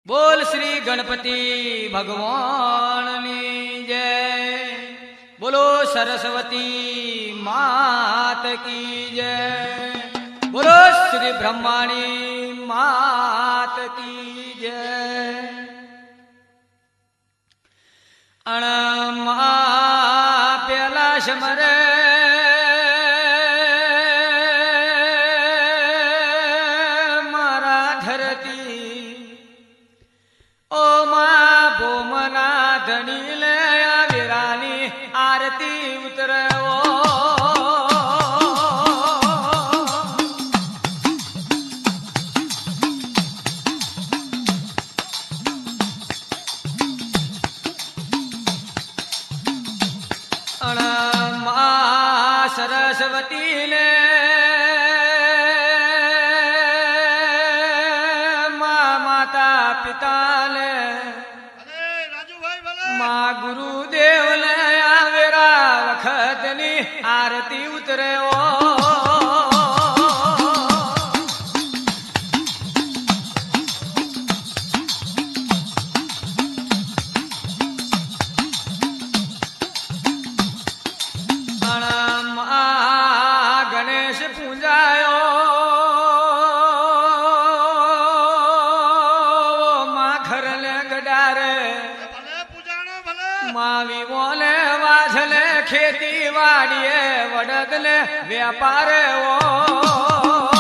बोल श्री गणपति भगवान की जय। बोलो सरस्वती मात की जय। बोलो श्री ब्रह्माणी मात की जय। अणमा प्याला शमरे आरती उतरवो मा सरस्वती ने माता पिता ने माँ गुरुदेव ने आरती उतरे ओ गणेश पूजायो माँ घर ले गडारे मावी बोले वाझले खेती वाड़िए वडदले व्यापार ओ